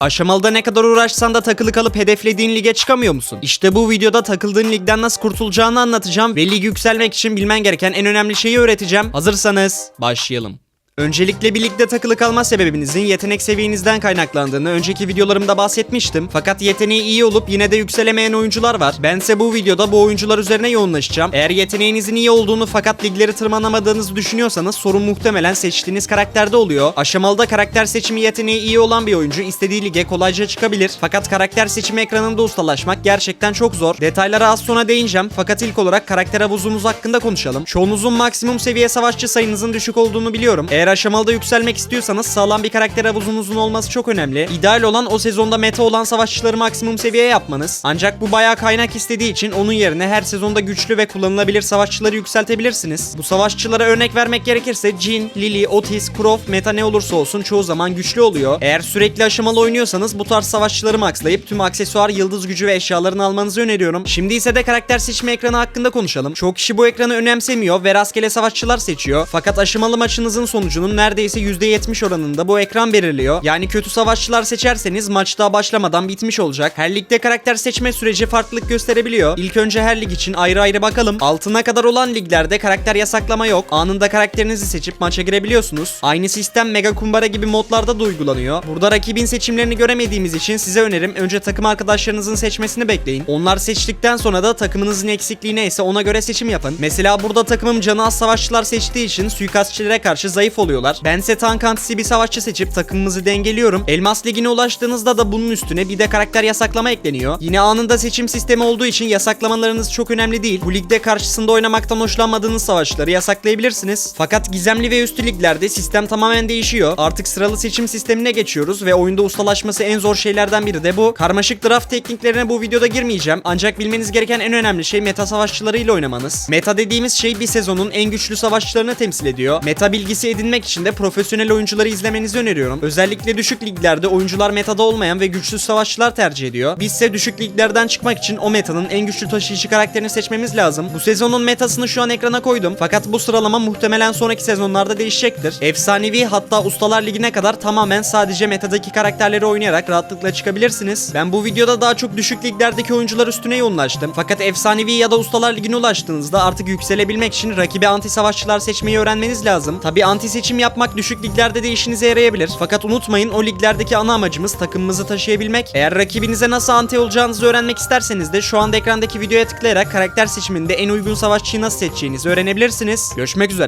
Aşamalıda ne kadar uğraşsan da takılı kalıp hedeflediğin lige çıkamıyor musun? İşte bu videoda takıldığın ligden nasıl kurtulacağını anlatacağım ve lig yükselmek için bilmen gereken en önemli şeyi öğreteceğim. Hazırsanız başlayalım. Öncelikle bir ligde takılı kalma sebebinizin yetenek seviyenizden kaynaklandığını önceki videolarımda bahsetmiştim. Fakat yeteneği iyi olup yine de yükselemeyen oyuncular var. Bense bu videoda bu oyuncular üzerine yoğunlaşacağım. Eğer yeteneğinizin iyi olduğunu fakat ligleri tırmanamadığınızı düşünüyorsanız sorun muhtemelen seçtiğiniz karakterde oluyor. Aşamalıda karakter seçimi yeteneği iyi olan bir oyuncu istediği lige kolayca çıkabilir. Fakat karakter seçimi ekranında ustalaşmak gerçekten çok zor. Detaylara az sonra değineceğim. Fakat ilk olarak karakter havuzumuz hakkında konuşalım. Çoğunuzun maksimum seviye savaşçı sayınızın düşük olduğunu biliyorum. Eğer aşamalıda yükselmek istiyorsanız sağlam bir karakter havuzunuzun olması çok önemli. İdeal olan o sezonda meta olan savaşçıları maksimum seviyeye yapmanız. Ancak bu bayağı kaynak istediği için onun yerine her sezonda güçlü ve kullanılabilir savaşçıları yükseltebilirsiniz. Bu savaşçılara örnek vermek gerekirse Jhin, Lily, Otis, Croft meta ne olursa olsun çoğu zaman güçlü oluyor. Eğer sürekli aşamalı oynuyorsanız bu tarz savaşçıları maxlayıp tüm aksesuar, yıldız gücü ve eşyalarını almanızı öneriyorum. Şimdi ise de karakter seçme ekranı hakkında konuşalım. Çoğu kişi bu ekranı önemsemiyor ve rastgele savaşçılar seçiyor. Fakat aşamalı maçınızın sonucunun neredeyse %70 oranında bu ekran belirliyor. Yani kötü savaşçılar seçerseniz maç daha başlamadan bitmiş olacak. Her ligde karakter seçme süreci farklılık gösterebiliyor. İlk önce her lig için ayrı ayrı bakalım. Altına kadar olan liglerde karakter yasaklama yok. Anında karakterinizi seçip maça girebiliyorsunuz. Aynı sistem Mega Kumbara gibi modlarda da uygulanıyor. Burada rakibin seçimlerini göremediğimiz için size önerim önce takım arkadaşlarınızın seçmesini bekleyin. Onlar seçtikten sonra da takımınızın eksikliği neyse ona göre seçim yapın. Mesela burada takımım canı az savaşçılar seçtiği için suikastçilere karşı zayıf oluyorlar. Bense tank antisi bir savaşçı seçip takımımızı dengeliyorum. Elmas ligine ulaştığınızda da bunun üstüne bir de karakter yasaklama ekleniyor. Yine anında seçim sistemi olduğu için yasaklamalarınız çok önemli değil. Bu ligde karşısında oynamaktan hoşlanmadığınız savaşçıları yasaklayabilirsiniz. Fakat gizemli ve üstü liglerde sistem tamamen değişiyor. Artık sıralı seçim sistemine geçiyoruz ve oyunda ustalaşması en zor şeylerden biri de bu. Karmaşık draft tekniklerine bu videoda girmeyeceğim. Ancak bilmeniz gereken en önemli şey meta savaşçılarıyla oynamanız. Meta dediğimiz şey bir sezonun en güçlü savaşçılarını temsil ediyor. Meta bilgisi edinmek için de profesyonel oyuncuları izlemenizi öneriyorum. Özellikle düşük liglerde oyuncular metada olmayan ve güçsüz savaşçılar tercih ediyor. Bizse düşük liglerden çıkmak için o metanın en güçlü taşıyıcı karakterini seçmemiz lazım. Bu sezonun metasını şu an ekrana koydum. Fakat bu sıralama muhtemelen sonraki sezonlarda değişecektir. Efsanevi hatta ustalar ligine kadar tamamen sadece metadaki karakterleri oynayarak rahatlıkla çıkabilirsiniz. Ben bu videoda daha çok düşük liglerdeki oyuncular üstüne yoğunlaştım. Fakat efsanevi ya da ustalar ligine ulaştığınızda artık yükselebilmek için rakibe anti savaşçılar seçmeyi öğrenmeniz lazım. Tabi anti seçim yapmak düşük liglerde de işinize yarayabilir. Fakat unutmayın o liglerdeki ana amacımız takımımızı taşıyabilmek. Eğer rakibinize nasıl anti olacağınızı öğrenmek isterseniz de şu anda ekrandaki videoya tıklayarak karakter seçiminde en uygun savaşçıyı nasıl seçeceğinizi öğrenebilirsiniz. Görüşmek üzere.